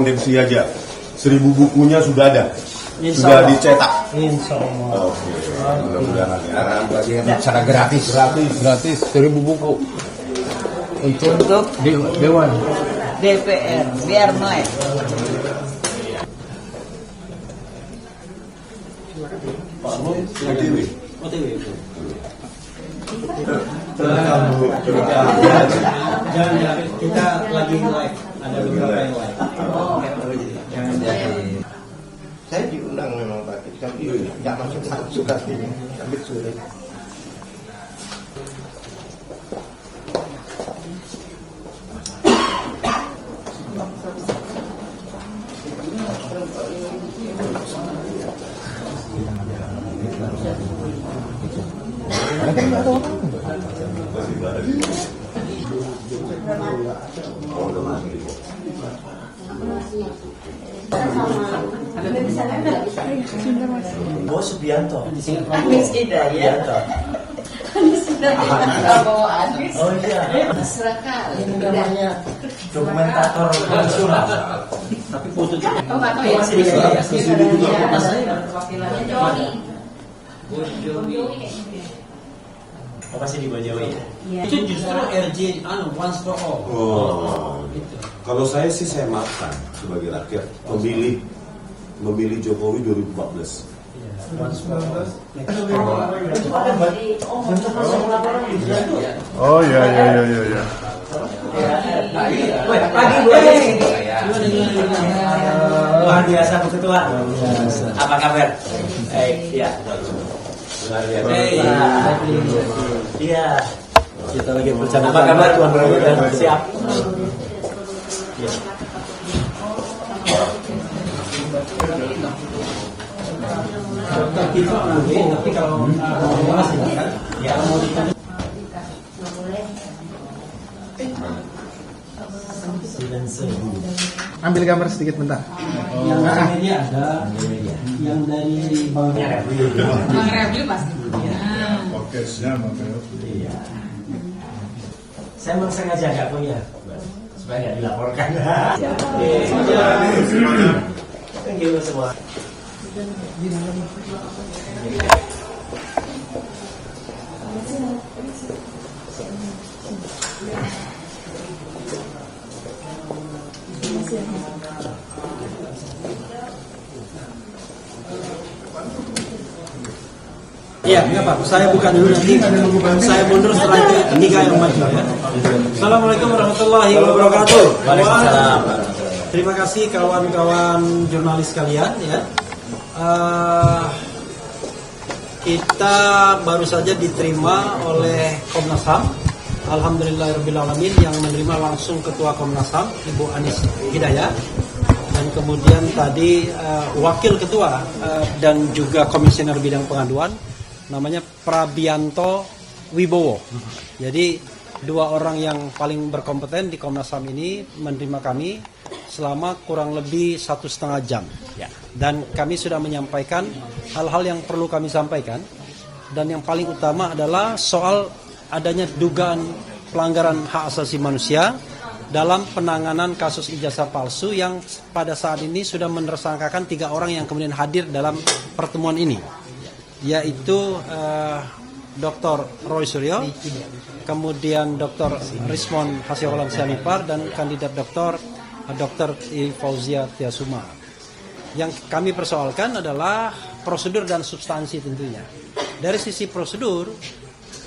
Tendensi aja, 1000 bukunya sudah ada, sudah dicetak. Insya Allah. Oke, mudah-mudahan ya. Secara gratis, 1000 buku untuk Dewan DPR biar melek. Jangan, kita lagi live, ada beberapa yang live. Saya diundang memang Pak, tapi nggak masuk suka sini, tapi sulit. Bos Subianto. Anis Hidayat. Anis Hidayat. Oh iya. Masyarakat. Ini namanya dokumentator nasional. Tapi foto juga. Oh nggak tahu ya. Perwakilannya Joni. Oh pasti di Bajawa ya. Itu justru RJ once for all. Oh, kalau saya sih saya maafkan sebagai rakyat memilih Jokowi 2014. Once for all. Oh ya. Pagi luar biasa Bu Ketua. Apa kabar? Baik, ya. Luar biasa. Iya. Kita lagi bercanda. Apa kabar Tuan Guru dan siap? Ya. Kita tapi kalau ya mau ditanya. ambil gambar sedikit bentar. Yang dari media ada, yang dari Bang Refli. Bang Refli pasti. Podcastnya Iya. Saya memang sengaja nggak punya supaya nggak dilaporkan. Thank you semua. Iya, nggak apa. Saya buka dulu nanti. Saya mundur setelah itu tiga yang maju ya. Assalamualaikum warahmatullahi wabarakatuh. Waalaikumsalam. Terima kasih kawan-kawan jurnalis sekalian ya. Kita baru saja diterima oleh Komnas HAM. Alhamdulillahirrahmanirrahim yang menerima langsung Ketua Komnas HAM Ibu Anis Hidayat. Dan kemudian tadi Wakil Ketua dan juga Komisioner Bidang Pengaduan namanya Prabianto Wibowo. Jadi dua orang yang paling berkompeten di Komnas HAM ini menerima kami selama kurang lebih 1,5 jam. Dan kami sudah menyampaikan hal-hal yang perlu kami sampaikan. Dan yang paling utama adalah soal adanya dugaan pelanggaran hak asasi manusia dalam penanganan kasus ijazah palsu yang pada saat ini sudah menersangkakan 3 orang yang kemudian hadir dalam pertemuan ini, yaitu Dr. Roy Suryo, kemudian Dr. Rismon Hasyawalan Sianipar, dan kandidat Dr. Fauzia Tiasuma. Yang kami persoalkan adalah prosedur dan substansi tentunya. Dari sisi prosedur,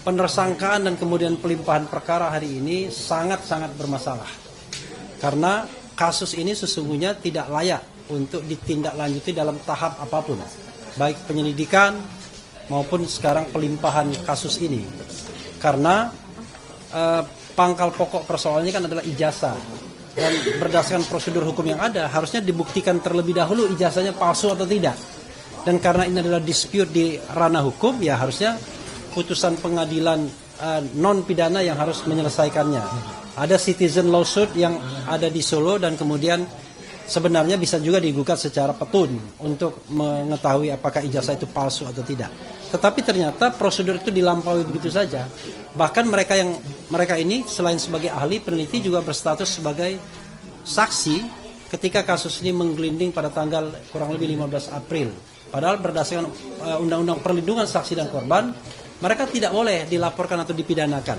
penersangkaan dan kemudian pelimpahan perkara hari ini sangat-sangat bermasalah. Karena kasus ini sesungguhnya tidak layak untuk ditindaklanjuti dalam tahap apapun. Baik penyelidikan maupun sekarang pelimpahan kasus ini. Karena pangkal pokok persoalannya kan adalah ijazah. Dan berdasarkan prosedur hukum yang ada, harusnya dibuktikan terlebih dahulu ijazahnya palsu atau tidak. Dan karena ini adalah dispute di ranah hukum, ya harusnya putusan pengadilan non pidana yang harus menyelesaikannya. Ada citizen lawsuit yang ada di Solo dan kemudian sebenarnya bisa juga digugat secara petun untuk mengetahui apakah ijazah itu palsu atau tidak. Tetapi ternyata prosedur itu dilampaui begitu saja. Bahkan mereka ini selain sebagai ahli peneliti juga berstatus sebagai saksi ketika kasus ini menggelinding pada tanggal kurang lebih 15 April. Padahal berdasarkan Undang-Undang Perlindungan Saksi dan Korban, mereka tidak boleh dilaporkan atau dipidanakan.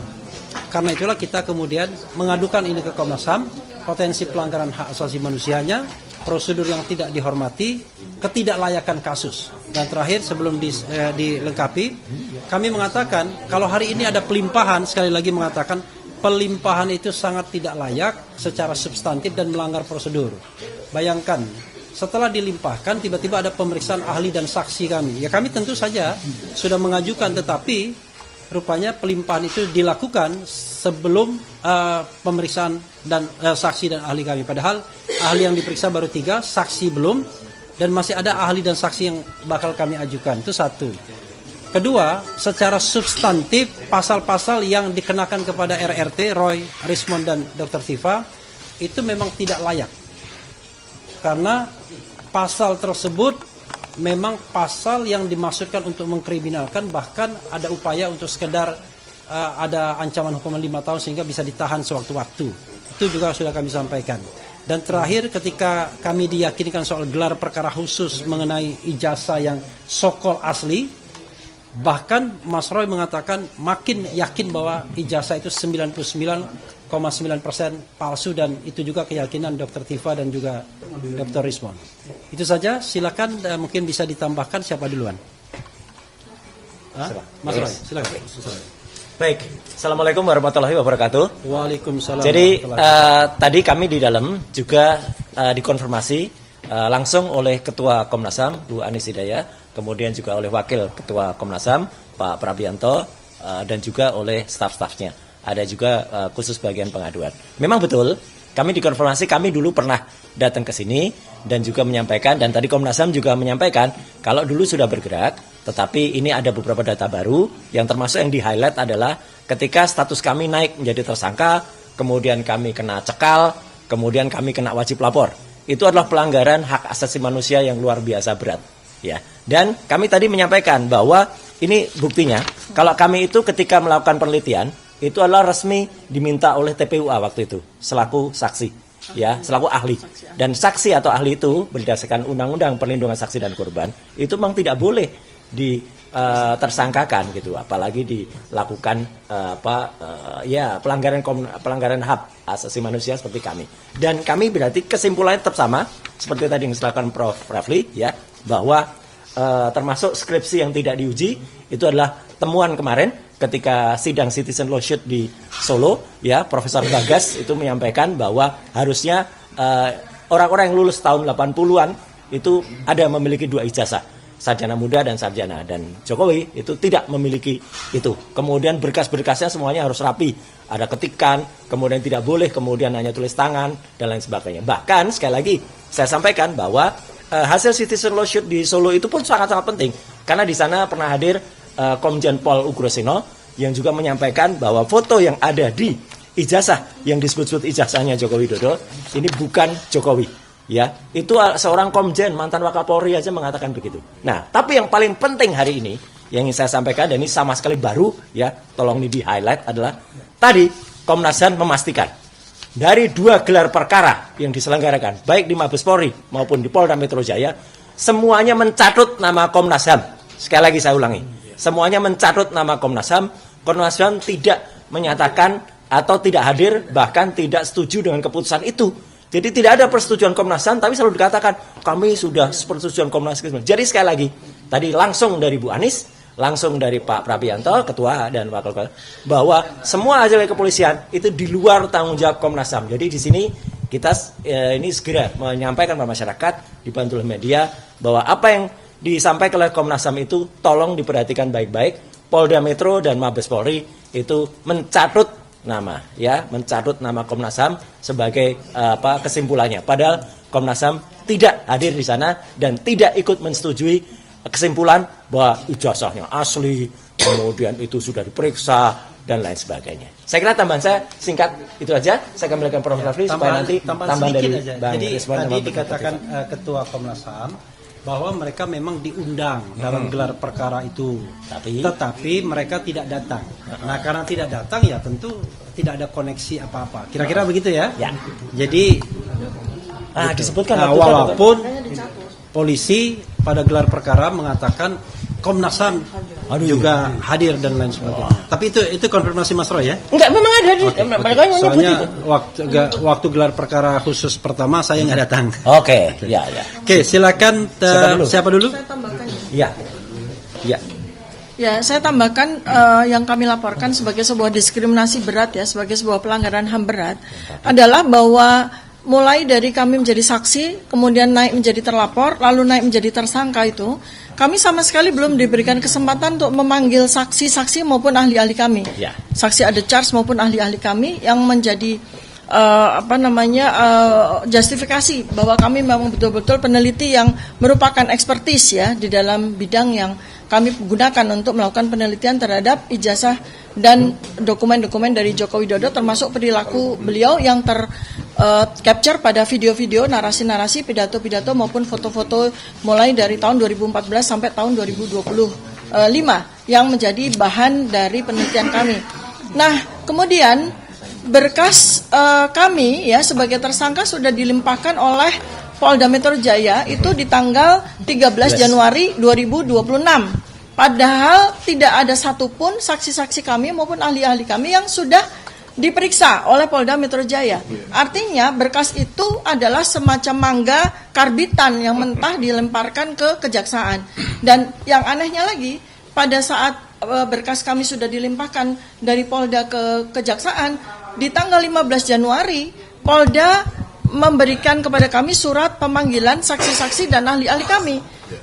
Karena itulah kita kemudian mengadukan ini ke Komnas HAM, potensi pelanggaran hak asasi manusianya, prosedur yang tidak dihormati, ketidaklayakan kasus. Dan terakhir sebelum dilengkapi, kami mengatakan kalau hari ini ada pelimpahan, sekali lagi mengatakan pelimpahan itu sangat tidak layak secara substantif dan melanggar prosedur. Bayangkan, setelah dilimpahkan tiba-tiba ada pemeriksaan ahli dan saksi kami. Ya kami tentu saja sudah mengajukan, tetapi rupanya pelimpahan itu dilakukan sebelum pemeriksaan dan saksi dan ahli kami. Padahal ahli yang diperiksa baru 3, saksi belum, dan masih ada ahli dan saksi yang bakal kami ajukan. Itu satu. Kedua, secara substantif pasal-pasal yang dikenakan kepada RRT, Roy, Rismond, dan Dr. Tifa itu memang tidak layak. Karena pasal tersebut memang pasal yang dimaksudkan untuk mengkriminalkan, bahkan ada upaya untuk sekedar ada ancaman hukuman 5 tahun sehingga bisa ditahan sewaktu-waktu. Itu juga sudah kami sampaikan. Dan terakhir ketika kami diyakinkan soal gelar perkara khusus mengenai ijazah yang sokol asli, bahkan Mas Roy mengatakan makin yakin bahwa ijazah itu 99,9% palsu, dan itu juga keyakinan Dr. Tifa dan juga Dr. Rismond. Itu saja, silakan mungkin bisa ditambahkan siapa duluan. Mas Roy, silakan. Baik, Assalamualaikum warahmatullahi wabarakatuh. Waalaikumsalam. Jadi tadi kami di dalam juga dikonfirmasi langsung oleh Ketua Komnas HAM Bu Anis Hidayah, kemudian juga oleh Wakil Ketua Komnas HAM Pak Prabianto, dan juga oleh staf-stafnya. Ada juga khusus bagian pengaduan. Memang betul, kami dikonfirmasi, kami dulu pernah datang ke sini dan juga menyampaikan, dan tadi Komnas HAM juga menyampaikan kalau dulu sudah bergerak. Tetapi ini ada beberapa data baru yang termasuk yang di-highlight adalah ketika status kami naik menjadi tersangka, kemudian kami kena cekal, kemudian kami kena wajib lapor. Itu adalah pelanggaran hak asasi manusia yang luar biasa berat. Ya. Dan kami tadi menyampaikan bahwa ini buktinya, kalau kami itu ketika melakukan penelitian, itu adalah resmi diminta oleh TPUA waktu itu, selaku saksi, ya, selaku ahli. Dan saksi atau ahli itu berdasarkan Undang-Undang Perlindungan Saksi dan Korban, itu memang tidak boleh ditersangkakan gitu, apalagi dilakukan pelanggaran hak asasi manusia seperti kami. Dan kami berarti kesimpulannya tetap sama seperti tadi yang dilakukan Prof. Rafli, ya, bahwa termasuk skripsi yang tidak diuji itu adalah temuan kemarin ketika sidang Citizen Lawsuit di Solo, ya, Profesor Bagas itu menyampaikan bahwa harusnya orang-orang yang lulus tahun 80-an itu ada memiliki 2 ijazah, sarjana muda dan sarjana, dan Jokowi itu tidak memiliki itu. Kemudian berkas-berkasnya semuanya harus rapi, ada ketikan, kemudian tidak boleh kemudian hanya tulis tangan dan lain sebagainya. Bahkan sekali lagi saya sampaikan bahwa hasil Citizen Lawsuit di Solo itu pun sangat-sangat penting, karena di sana pernah hadir Komjen Pol Ugroseno yang juga menyampaikan bahwa foto yang ada di ijazah yang disebut-sebut ijazahnya Joko Widodo ini bukan Jokowi. Ya, itu seorang komjen mantan Wakapolri aja mengatakan begitu. Nah, tapi yang paling penting hari ini yang ingin saya sampaikan, dan ini sama sekali baru, ya, tolong ini di highlight, adalah tadi Komnas HAM memastikan dari 2 gelar perkara yang diselenggarakan baik di Mabes Polri maupun di Polda Metro Jaya, semuanya mencatut nama Komnas HAM. Sekali lagi saya ulangi, semuanya mencatut nama Komnas HAM. Komnas HAM tidak menyatakan atau tidak hadir, bahkan tidak setuju dengan keputusan itu. Jadi tidak ada persetujuan Komnas HAM, tapi selalu dikatakan kami sudah persetujuan Komnas HAM. Jadi sekali lagi, tadi langsung dari Bu Anis, langsung dari Pak Prabianto, Ketua dan Wakil Ketua, bahwa semua hasil kepolisian itu di luar tanggung jawab Komnas HAM. Jadi di sini kita ini segera menyampaikan kepada masyarakat, dibantu oleh media, bahwa apa yang disampaikan oleh Komnas HAM itu tolong diperhatikan baik-baik. Polda Metro dan Mabes Polri itu mencatut nama, ya, mencatut nama Komnas HAM sebagai kesimpulannya. Padahal Komnas HAM tidak hadir di sana dan tidak ikut menyetujui kesimpulan bahwa ijazahnya asli, kemudian itu sudah diperiksa dan lain sebagainya. Saya kira tambahan saya singkat itu aja. Saya akan memberikan Prof. Rafli supaya nanti tambahan dari Bang Rismond. Jadi dikatakan Ketua Komnas HAM bahwa mereka memang diundang dalam gelar perkara itu, tetapi mereka tidak datang. Nah, karena tidak datang, ya tentu tidak ada koneksi apa-apa. Kira-kira begitu ya? Ya. Jadi Disebutkan Nah, waktu itu, walaupun polisi pada gelar perkara mengatakan Komnas HAM juga hadir dan lain sebagainya. Tapi itu konfirmasi Mas Roy ya? Enggak, memang ada di mereka yang menyebut Soalnya itu. waktu gelar perkara khusus pertama saya nggak datang. Oke, ya. Oke, silakan siapa dulu? Saya tambahkan Ya. ya. Ya. Ya, saya tambahkan yang kami laporkan sebagai sebuah diskriminasi berat ya, sebagai sebuah pelanggaran HAM berat adalah bahwa mulai dari kami menjadi saksi, kemudian naik menjadi terlapor, lalu naik menjadi tersangka itu, kami sama sekali belum diberikan kesempatan untuk memanggil saksi-saksi maupun ahli-ahli kami. Ya. Saksi ada charge maupun ahli-ahli kami yang menjadi justifikasi bahwa kami memang betul-betul peneliti yang merupakan ekspertis ya di dalam bidang yang kami gunakan untuk melakukan penelitian terhadap ijazah dan dokumen-dokumen dari Joko Widodo, termasuk perilaku beliau yang capture pada video-video, narasi-narasi, pidato-pidato maupun foto-foto mulai dari tahun 2014 sampai tahun 2025 yang menjadi bahan dari penelitian kami. Nah, kemudian berkas kami ya sebagai tersangka sudah dilimpahkan oleh Polda Metro Jaya itu di tanggal 13 Januari 2026. Padahal tidak ada satupun saksi-saksi kami maupun ahli-ahli kami yang sudah diperiksa oleh Polda Metro Jaya. Artinya berkas itu adalah semacam mangga karbitan yang mentah dilemparkan ke kejaksaan. Dan yang anehnya lagi, pada saat berkas kami sudah dilimpahkan dari Polda ke kejaksaan, di tanggal 15 Januari Polda memberikan kepada kami surat pemanggilan saksi-saksi dan ahli-ahli kami.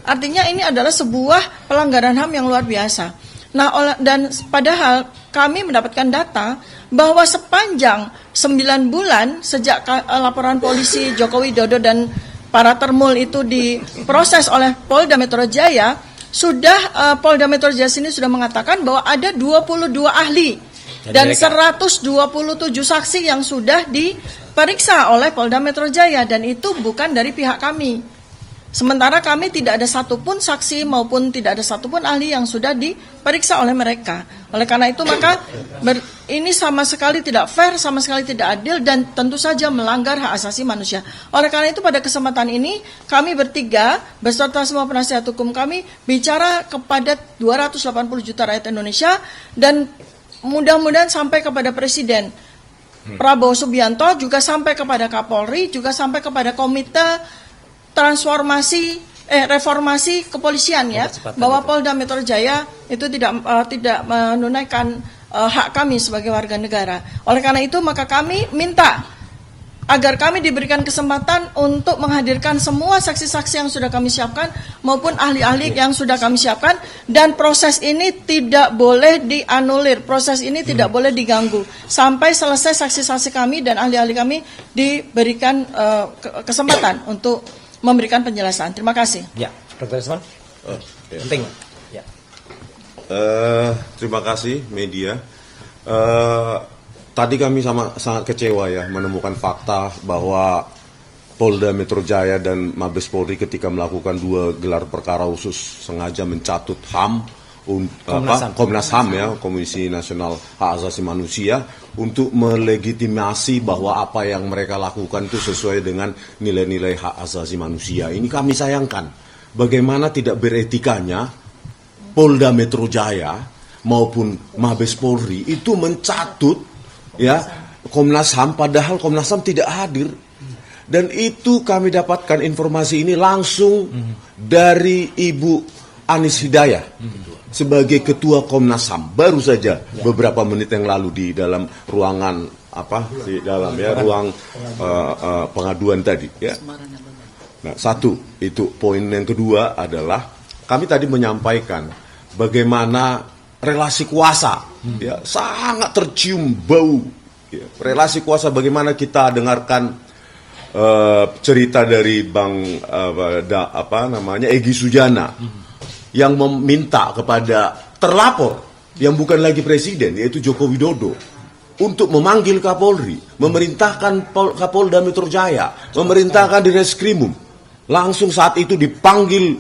Artinya ini adalah sebuah pelanggaran HAM yang luar biasa. Nah, dan padahal kami mendapatkan data bahwa sepanjang 9 bulan sejak laporan polisi Joko Widodo dan para termul itu diproses oleh Polda Metro Jaya, sudah Polda Metro Jaya sini sudah mengatakan bahwa ada 22 ahli dan 127 saksi yang sudah diperiksa oleh Polda Metro Jaya, dan itu bukan dari pihak kami. Sementara kami tidak ada satupun saksi maupun tidak ada satupun ahli yang sudah diperiksa oleh mereka. Oleh karena itu maka ini sama sekali tidak fair, sama sekali tidak adil, dan tentu saja melanggar hak asasi manusia. Oleh karena itu pada kesempatan ini kami bertiga beserta semua penasihat hukum kami bicara kepada 280 juta rakyat Indonesia, dan mudah-mudahan sampai kepada Presiden Prabowo Subianto, juga sampai kepada Kapolri, juga sampai kepada Komite reformasi kepolisian ya, bahwa Polda Metro Jaya itu tidak menunaikan hak kami sebagai warga negara. Oleh karena itu maka kami minta agar kami diberikan kesempatan untuk menghadirkan semua saksi-saksi yang sudah kami siapkan maupun ahli-ahli yang sudah kami siapkan, dan proses ini tidak boleh dianulir, proses ini tidak boleh diganggu sampai selesai saksi-saksi kami dan ahli-ahli kami diberikan kesempatan untuk memberikan penjelasan. Terima kasih. Ya, Dr. Isman. Penting. Ya. Terima kasih media. Tadi kami sangat kecewa ya menemukan fakta bahwa Polda Metro Jaya dan Mabes Polri ketika melakukan 2 gelar perkara khusus sengaja mencatut HAM, Komnas HAM ya, Komisi Nasional Hak Asasi Manusia, untuk melegitimasi bahwa apa yang mereka lakukan itu sesuai dengan nilai-nilai hak asasi manusia. Ini kami sayangkan. Bagaimana tidak beretikanya Polda Metro Jaya maupun Mabes Polri itu mencatut ya Komnas HAM, padahal Komnas HAM tidak hadir. Dan itu kami dapatkan informasi ini langsung dari Ibu Anis Hidayah sebagai Ketua Komnas HAM, baru saja beberapa menit yang lalu di dalam ruangan ruang pengaduan tadi ya. Nah, satu itu poin yang kedua adalah kami tadi menyampaikan bagaimana relasi kuasa ya sangat tercium bau ya. Relasi kuasa, bagaimana kita dengarkan cerita dari Bang Egy Sujana yang meminta kepada terlapor yang bukan lagi presiden, yaitu Joko Widodo, untuk memanggil Kapolri, memerintahkan Kapolda Metro Jaya, memerintahkan di Reskrimum. Langsung saat itu dipanggil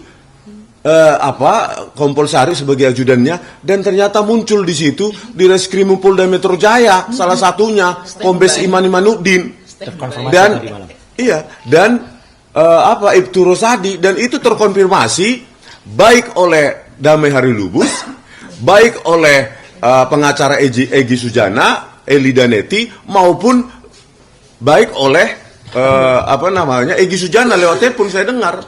Kompol Sari sebagai ajudannya, dan ternyata muncul di situ di Reskrimum Polda Metro Jaya salah satunya Kombes Iman Imanuddin, dan Iya, dan Ibtu Rosadi, dan itu terkonfirmasi baik oleh Damai Hari Lubus, baik oleh pengacara Egy Sujana, Eli Daneti, maupun baik oleh Egy Sujana lewat telepon saya dengar.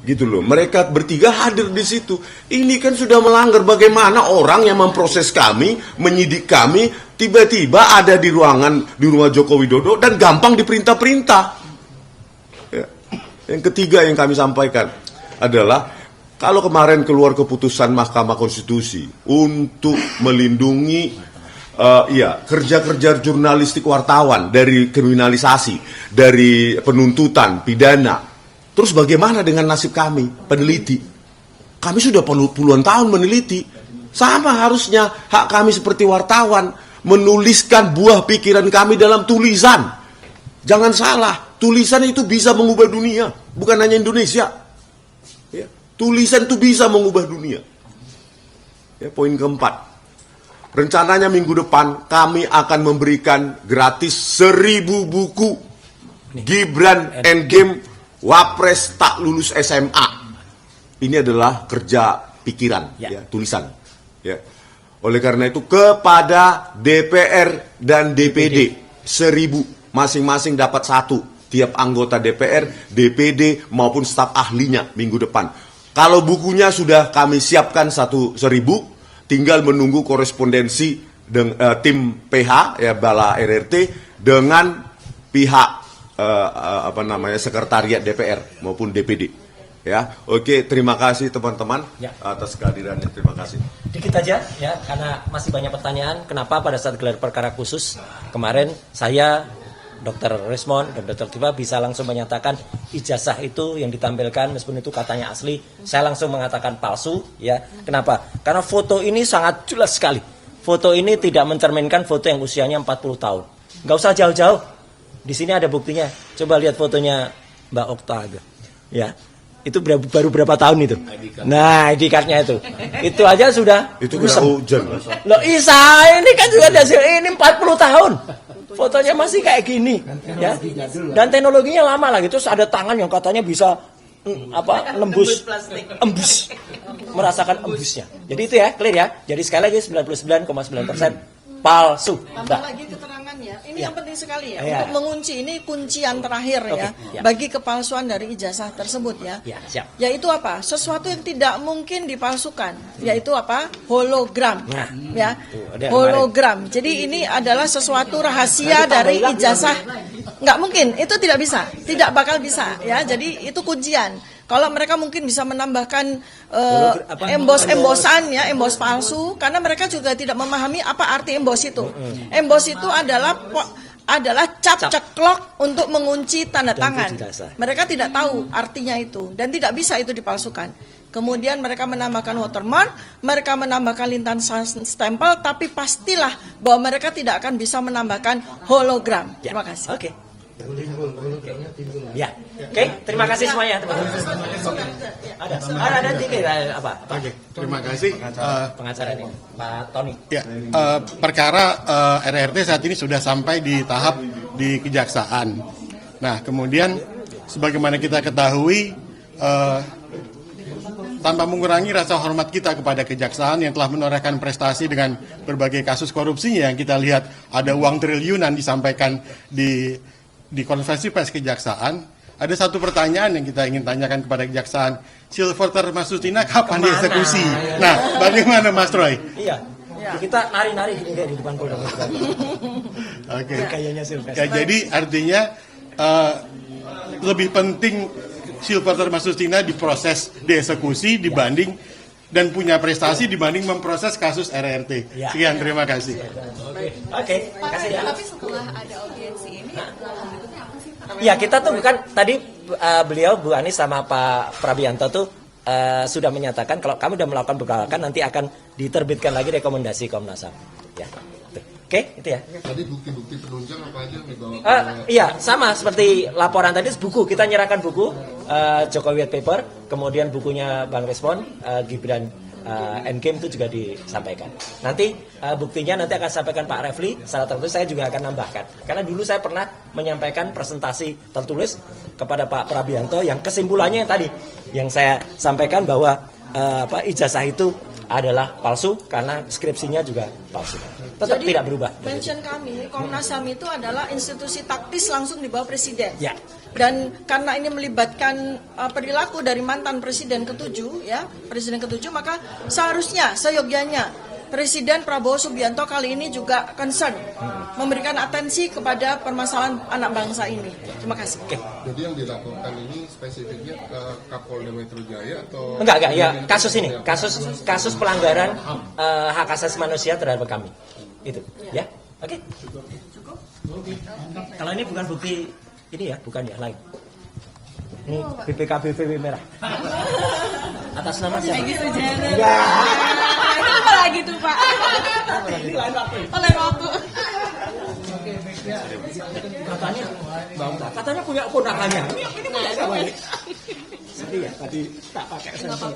Gitu loh, mereka bertiga hadir di situ. Ini kan sudah melanggar. Bagaimana orang yang memproses kami, menyidik kami, tiba-tiba ada di ruangan di rumah Joko Widodo dan gampang diperintah-perintah. Ya. Yang ketiga yang kami sampaikan adalah kalau kemarin keluar keputusan Mahkamah Konstitusi untuk melindungi kerja-kerja jurnalistik wartawan dari kriminalisasi, dari penuntutan pidana. Terus bagaimana dengan nasib kami, peneliti? Kami sudah puluhan tahun meneliti. Sama harusnya hak kami seperti wartawan, menuliskan buah pikiran kami dalam tulisan. Jangan salah, tulisan itu bisa mengubah dunia, bukan hanya Indonesia. Ya, tulisan itu bisa mengubah dunia. Ya, poin keempat. Rencananya minggu depan kami akan memberikan gratis 1000 buku Gibran Endgame Wapres tak lulus SMA. Ini adalah kerja pikiran, tulisan. Ya. Oleh karena itu kepada DPR dan DPD 1000 masing-masing dapat 1 tiap anggota DPR, DPD maupun staf ahlinya minggu depan. Kalau bukunya sudah kami siapkan 1000, tinggal menunggu korespondensi tim PH Bala RRT dengan pihak sekretariat DPR maupun DPD. Ya, oke, terima kasih teman-teman atas kehadirannya. Terima kasih. Dikit aja ya, karena masih banyak pertanyaan. Kenapa pada saat gelar perkara khusus kemarin saya, Dr. Resmond dan Dr. Tifa bisa langsung menyatakan ijazah itu yang ditampilkan meskipun itu katanya asli, saya langsung mengatakan palsu. Ya, kenapa? Karena foto ini sangat jelas sekali. Foto ini tidak mencerminkan foto yang usianya 40 tahun. Nggak usah jauh-jauh. Di sini ada buktinya. Coba lihat fotonya Mbak Okta. Ya. Itu baru berapa tahun itu? Nah, ID card-nya itu. Itu aja sudah. Itu kena hujan. Loh, Isa, ini kan juga hasil ini 40 tahun. Fotonya masih kayak gini, ya. Dan teknologinya lama lagi. Terus ada tangan yang katanya bisa embus. Merasakan embusnya. Jadi itu ya, clear ya. Jadi sekali lagi 99,9% palsu. Tambah lagi keterangan ya. Ini yang penting sekali ya. Untuk mengunci, ini kuncian terakhir bagi kepalsuan dari ijazah tersebut ya. Siap. Yaitu apa? Sesuatu yang tidak mungkin dipalsukan. Yaitu apa? Hologram. Ya. Hologram. Jadi ini adalah sesuatu rahasia dari ijazah. Nggak mungkin. Itu tidak bisa. Tidak bakal bisa ya. Jadi itu kuncian. Kalau mereka mungkin bisa menambahkan embos-embosan ya, embos palsu, karena mereka juga tidak memahami apa arti embos itu. Embos itu adalah cap ceklok untuk mengunci tanda tangan. Mereka tidak tahu artinya itu dan tidak bisa itu dipalsukan. Kemudian mereka menambahkan watermark, mereka menambahkan lintan stempel, tapi pastilah bahwa mereka tidak akan bisa menambahkan hologram. Terima kasih. Oke. Ya, oke, terima kasih semuanya teman-teman. Ada tiga apa? Terima kasih Pengacara ini, Pak Tony. Ya, perkara RRT saat ini sudah sampai di tahap di kejaksaan. Nah, kemudian sebagaimana kita ketahui, tanpa mengurangi rasa hormat kita kepada kejaksaan yang telah menorehkan prestasi dengan berbagai kasus korupsinya yang kita lihat ada uang triliunan disampaikan di konferensi pers kejaksaan, ada satu pertanyaan yang kita ingin tanyakan kepada kejaksaan. Silverter Masustina kapan dieksekusi? Nah, bagaimana Mas Troy? Iya. Kita nari-nari gini kayak di depan Polda. Oke. Kayaknya Silverter. Ya, jadi artinya lebih penting Silverter Masustina diproses dieksekusi dibanding dan punya prestasi dibanding memproses kasus RRT. Sekian, terima kasih. Oke, kasih ya. Tapi setelah ada audiensi ini, langkah berikutnya apa sih? Ya, kita tuh kan tadi beliau Bu Anies sama Pak Prabianto tuh sudah menyatakan kalau kami sudah melakukan pegawaian nanti akan diterbitkan lagi rekomendasi Komnas HAM. Ya. Oke, itu ya. Tadi bukti-bukti penunjang apa aja yang dibawa? Iya, sama seperti laporan tadi, buku. Kita nyerahkan buku Jokowi White Paper, kemudian bukunya Bang Respon, Gibran Endgame itu juga disampaikan. Nanti buktinya nanti akan sampaikan Pak Refli, salah tertentu saya juga akan nambahkan. Karena dulu saya pernah menyampaikan presentasi tertulis kepada Pak Prabianto yang kesimpulannya yang tadi yang saya sampaikan bahwa ijazah itu adalah palsu karena skripsinya juga palsu. Tetap Jadi, tidak berubah. mention kami, Komnas HAM itu adalah institusi taktis langsung di bawah Presiden. Ya. Dan karena ini melibatkan perilaku dari mantan Presiden ke-7, ya, Presiden ke-7, maka seharusnya, seyogyanya, Presiden Prabowo Subianto kali ini juga concern, memberikan atensi kepada permasalahan anak bangsa ini. Terima kasih. Jadi yang dilaporkan ini spesifiknya ke Kapolda Metro Jaya atau Enggak, ya kasus ini, kasus pelanggaran hak asasi manusia terhadap kami. Itu, ya. Oke. Cukup. Kalau ini bukan bukti ini ya, bukan ya, lain. Ini BPKB merah. Atas nama siapa? Ya. Apa lagi tuh Pak? Oleh waktu. Katanya punya ponakannya. Ini punya siapa ini? Sedih ya tadi tak pakai sensor.